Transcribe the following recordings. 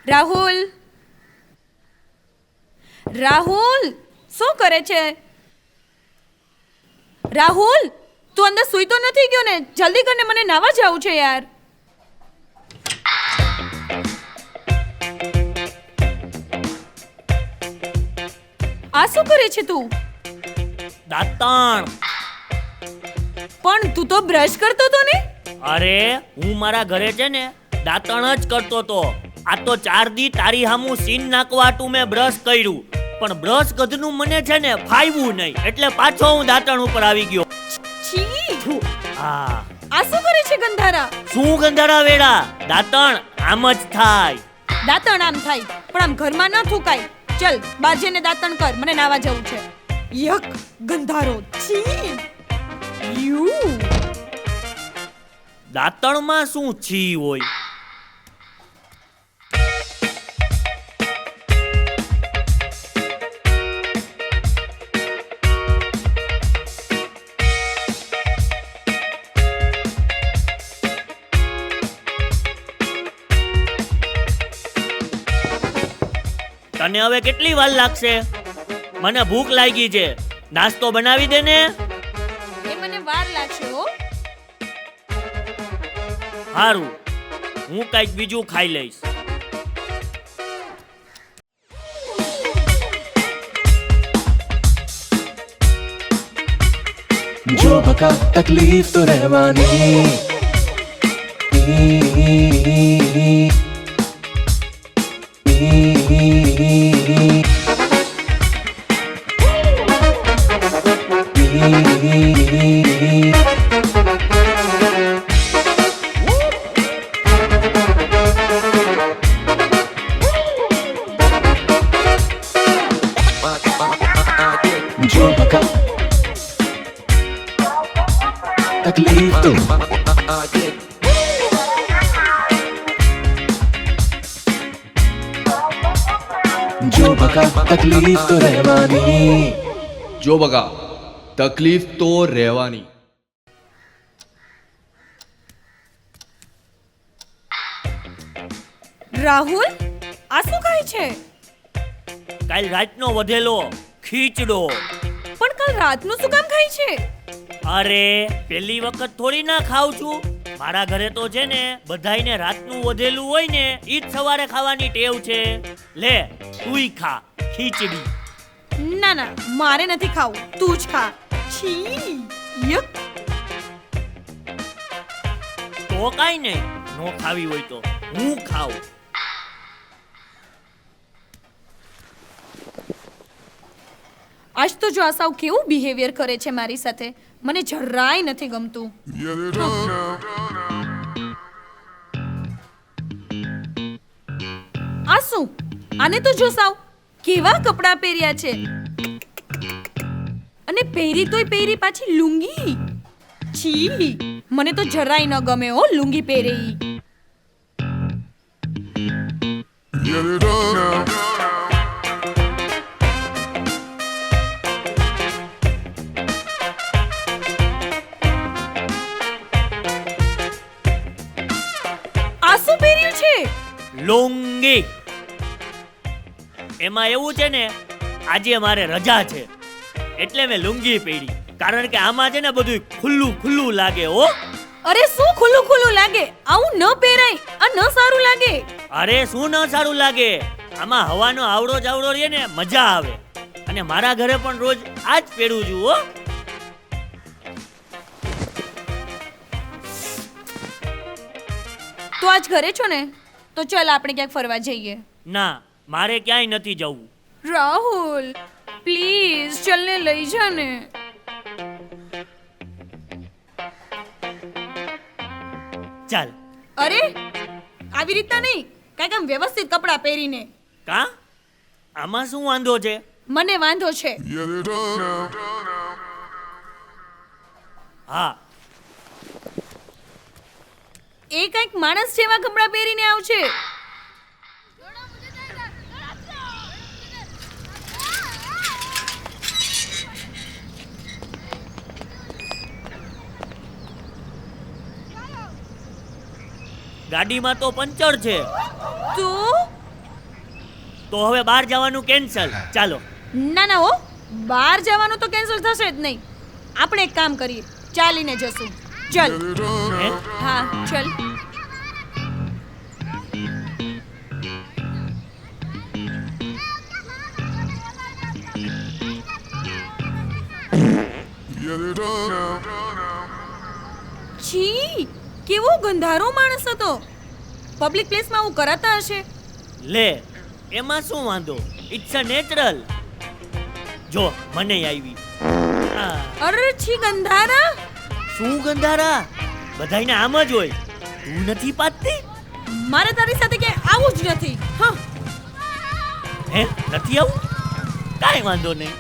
રાહુલ, રાહુલ, શું કરે છે? રાહુલ, તું અંદર સૂઈ તો નથી ગયો ને? જલ્દી કરને, મને નાવા જવું છે યાર. આ શું કરે છે તું? દાંતણ. પણ તું તો બ્રશ કરતો તો ને? અરે હું મારા ઘરે છે ને દાંતણ જ કરતો તો. આ તો 4 દી તારી હામું સીન નાખવાટું મેં બ્રશ કર્યું, પણ બ્રશ ગધનું મને છે ને ફાવ્યું નહીં, એટલે પાછો હું દાંતણ ઉપર આવી ગયો. છી! હા. આ શું કરે છે ગંધારા? શું ગંધારા વેડા? દાંતણ આમ જ થાય. દાંતણ આમ થાય, પણ આમ ઘરમાં ન થૂકાય. ચલ બહાર જઈને દાંતણ કર, મને નાવા જવું છે. યક, ગંધારો. છી! યુ! દાંતણમાં શું છી હોય? તને હવે કેટલી વાર લાગશે? મને ભૂખ લાગી છે, નાસ્તો બનાવી દે ને. એ મને વાર લાગશે હો. સારું, હું કંઈક બીજું ખાઈ લઈશ. जो बका तकलीफ तो रहवानी. जो बका तकलीफ तो जो बका तकलीफ तो रहवानी. જો બકા તકલીફ તો રહેવાની. રાહુલ, આ શું ખાય છે? કાલ રાતનો વધેલો ખીચડો. પણ કાલ રાતનું શું કામ ખાય છે? અરે પહેલી વખત થોડી ના ખાઉં છું. મારા ઘરે તો છે ને બધાયને રાતનું વધેલું હોય ને ઈ જ સવારે ખાવાની ટેવ છે. લે તુંય ખા ખીચડી. ના ના, મારે નથી ખાવું, તું જ ખા. છી! યક! તો કાંઈ નહીં, નો ખાવી હોય તો હું ખાઉં. આજ તો જો આ સાવ કેવું બિહેવિયર કરે છે મારી સાથે, મને જરાય નથી ગમતું. આ શું? આને તો જો સાવ કેવા કપડાં પહેર્યા છે, અને પહેરી તોય પહેરી પાછી લુંગી. છી! મને તો જરાય ન ગમે હો લુંગી પહેરે ઈ. આ શું પહેર્યું છે? લુંગી. એમાં એવું છે ને આજે મારે રજા છે, એટલે મેં લુંગી પહેરી. કારણ કે આમાં છે ને બધું ખુલ્લું ખુલ્લું લાગે હો. અરે શું ખુલ્લું ખુલ્લું લાગે? આવું ન પહેરાય, આ ન સારું લાગે. અરે શું ન સારું લાગે? આમાં હવાનો આવડો જાવડો રહે ને મજા આવે. અને મારા ઘરે પણ રોજ આ જ પહેરું છું હો. તો આજ ઘરે છો ને, તો ચાલ આપણે ક્યાંક ફરવા જઈએ. ના, મારે ક્યાંય નથી જવું. રાહુલ પ્લીઝ ચલ ને, લઈ જા ને. ચાલ. અરે આવી રીતના નહીં, કાંઈક આમ વ્યવસ્થિત કપડાં પહેરીને. કા? આમાં શું વાંધો છે? મને વાંધો છે. હા, એ કંઈક માણસ જેવા કપડાં પહેરીને આવશે. ગાડીમાં તો પંચર છે. તો તો હવે બહાર જવાનું કેન્સલ. ચાલો. ના ના હો, બહાર જવાનું તો કેન્સલ થશે જ નહીં. આપણે એક કામ કરીએ, ચાલીને જશું. ચલ. હે? હા ચલ. છી, કેવો ગંધારો માણસ હતો. પબ્લિક પ્લેસમાં આવું કરાતા હશે? લે, એમાં શું વાંધો? It's a natural. જો મને આવી. આ, અરે છી ગંધારા. શું ગંધારા? બધાયને આમ જ હોય. તું નથી પાતતી? મારે તારી સાથે ક્યાંય આવું જ નથી. હા. હે, નથી આવું? કાંઈ વાંધો નહીં.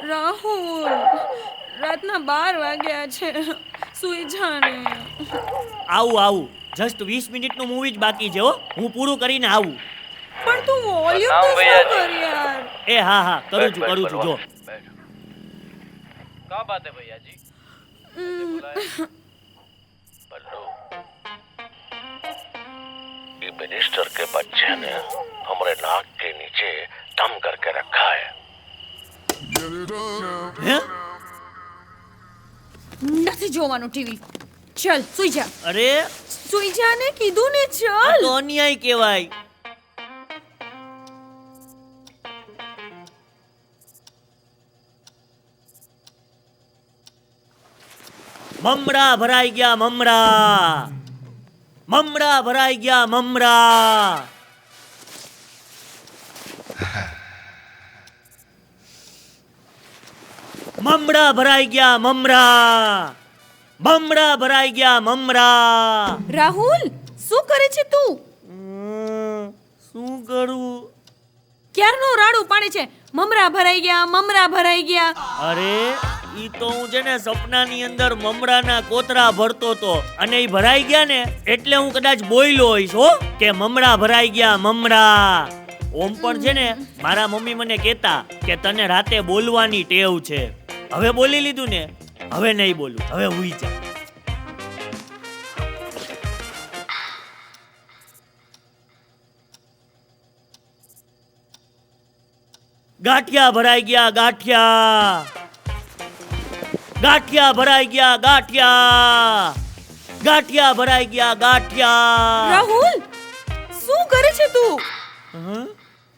રાહુલ, રાતના 12 વાગ્યા છે. સુઈ જાને. આવું. જસ્ટ 20 મિનિટનું મૂવી જ બાકી છે હો. હું પૂરું કરીને આવું. પણ તું વોલ્યુમ તો સ્લો કર યાર. એ હા, કરું છું જો. क्या बात है भैया जी? बल्लू, ये मिनिस्टर के बच्चे ने हमारे नाक के नीचे दम करके रखा है. હે? નથી જોવાનું ટીવી. ચલ સુઈ જા. અરે, સુઈ જા ને કીધું ને. આ ચલ. તો અન્યાય કહેવાય. મમરા ભરાઈ ગયા મમરા. મમરા ભરાઈ ગયા મમરા. મમરા ભરાઈ ગયા મમરા. મમરા ભરાઈ ગયા મમરા. રાહુલ, શું કરે છે તું? શું કરું? ક્યારનો રાડું પાડે છે. મમરા ભરાઈ ગયા, મમરા ભરાઈ ગયા. અરે, ઈ તો હું છે ને સપનાની અંદર મમરાના કોતરા ભરતો તો અને ઈ ભરાઈ ગયા ને એટલે હું કદાચ બોયલો હોઈશ હો કે મમરા ભરાઈ ગયા મમરા. ઓમ પણ છે ને મારા મમ્મી મને કહેતા કે તને રાતે બોલવાની ટેવ છે. હવે બોલી લીધું ને, હવે નહીં બોલું. હવે હુઈ જા. ગાંઠિયા ભરાઈ ગયા ગાંઠિયા. ગાંઠિયા ભરાઈ ગયા ગાંઠિયા. ગાંઠિયા ભરાઈ ગયા ગાંઠિયા. રાહુલ, શું કરે છે તું? હં?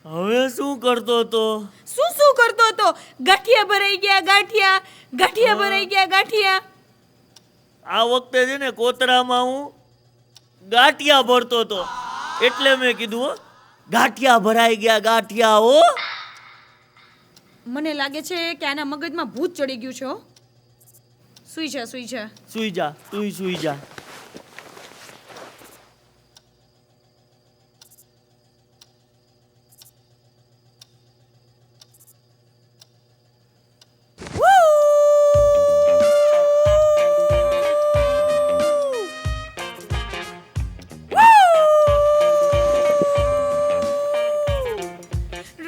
હવે શું કરતો તો? શું કરતો હતો? ગાંઠિયા ભરાઈ ગયા ગાંઠિયા. ગાંઠિયા ભરાઈ ગયા ગાંઠિયા. આ વખતે છે ને કોતરામાં હું ગાંઠિયા ભરતો તો એટલે મેં કીધું હો, ગાંઠિયા ભરાઈ ગયા ગાંઠિયા હો. મને લાગે છે કે આના મગજમાં ભૂત ચડી ગયું છે. હો. સુઈ જા. સુઈ જા, તું સુઈ જા.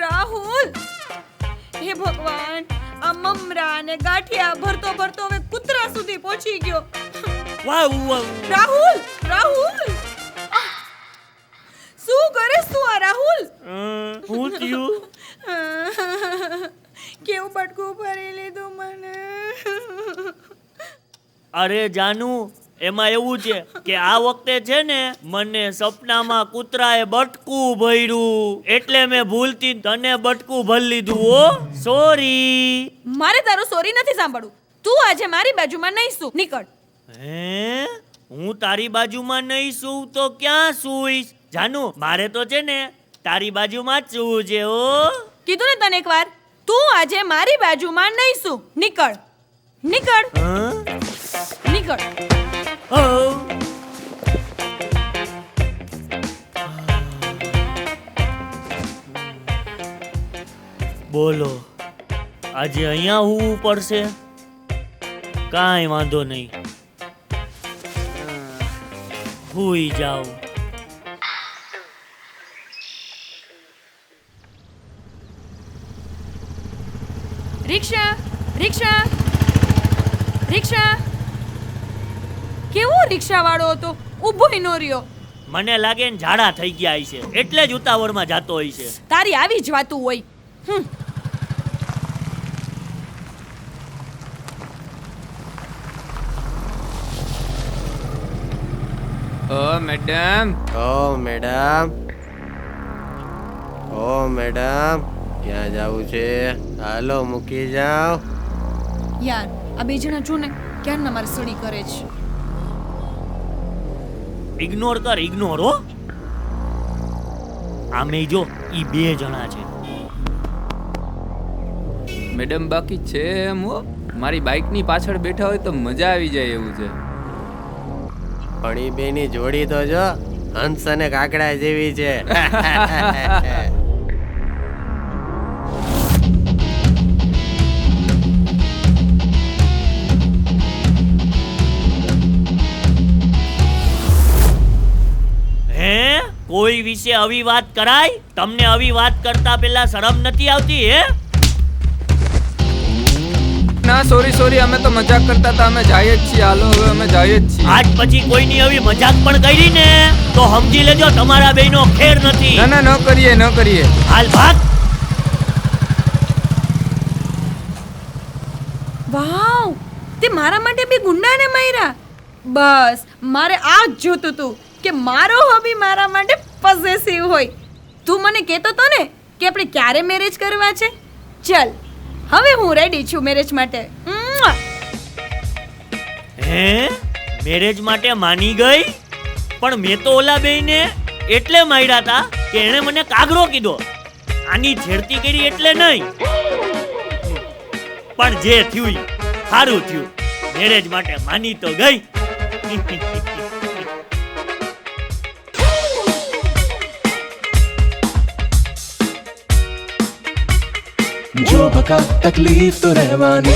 રાહુલ, હે ભગવાન, આ મમરા અને ગાંઠિયા ભરતો ભરતો હવે કૂતરા સુધી પહોંચી ગયો. વાવ વાવ. રાહુલ, શું કરે તું આ રાહુલ? હું થયું? કેવું બટકું ભરી લીધું મને. અરે જાનુ, એમાં એવું છે કે આ વખતે છે ને મને સપનામાં કૂતરાએ બટકું ભર્યું એટલે મેં ભૂલથી તને બટકું ભરી લીધું હો. સોરી. મારે તારું સોરી નથી સાંભળવું. તું આજે મારી બાજુમાં નહીં સૂ. નીકળ. હે, હું તારી બાજુમાં નહીં સૂવ તો ક્યાં સૂઈશ? જાનુ, મારે તો છે ને તારી બાજુમાં જ સૂવું છે હો. કીધું ને તને એકવાર, તું આજે મારી બાજુમાં નહીં સૂ. નીકળ. હં? નીકળ. હો. બોલો, આજે અહીંયા હોવું પડશે? કાંઈ વાંધો નહીં, હુઈ જાઓ. રિક્ષા રિક્ષા રિક્ષા. કેવો રિક્ષાવાળો હતો, ઊભોય નો રહ્યો. મને લાગે ને ઝાડા થઈ ગયા હશે એટલે જ ઉતાવળમાં જાતો હોય છે. તારી આવી જ વાતું હોય. ઓ મેડમ. ક્યાં જાવું છે? હાલો મૂકી જાઓ. યાર આ બે જણા જો ને ક્યારના મારી સડી કરે છે. ઇગ્નોર કર, ઇગ્નોર હો. આમે જો ઈ બે જણા છે. મેડમ બાકી છે એમ હો. મારી બાઇકની પાછળ બેઠા હોય તો મજા આવી જાય એવું છે. પણ ઈ બેની જોડી તો જો હંસ અને કાકડા જેવી છે. હે, કોઈ વિશે આવી વાત કરાય? તમને આવી વાત કરતા પહેલા શરમ નથી આવતી હે? ના સોરી અમે તો મજાક કરતા હતા. અમે જઈએ જ છીએ. હાલો હવે અમે જઈએ જ છીએ. આજ પછી કોઈની આવી મજાક પણ કરી ને તો સમજી લેજો તમારા બેયનો ખેર નથી. ના ન કરીએ. હાલ ભાગ. વાવ, તે મારા માટે બે ગુંડાને માર્યા. બસ મારે આ જ જોતું હતું કે મારો હબી મારા માટે પોઝેસિવ હોય. તું મને કહેતો તો ને કે આપણે ક્યારે મેરેજ કરવા છે. ચલ હવે હું રેડી છું મેરેજ માટે. હે, મેરેજ માટે માની ગઈ? પણ મેં તો ઓલા બેયને એટલે માર્યા હતા કે એણે મને કાગરો કીધો. આની છેડતી કરી એટલે નહીં. પણ જે થયું ઈ સારું થયું. મેરેજ માટે માની તો ગઈ. जो बका तकलीफ तो रहवानी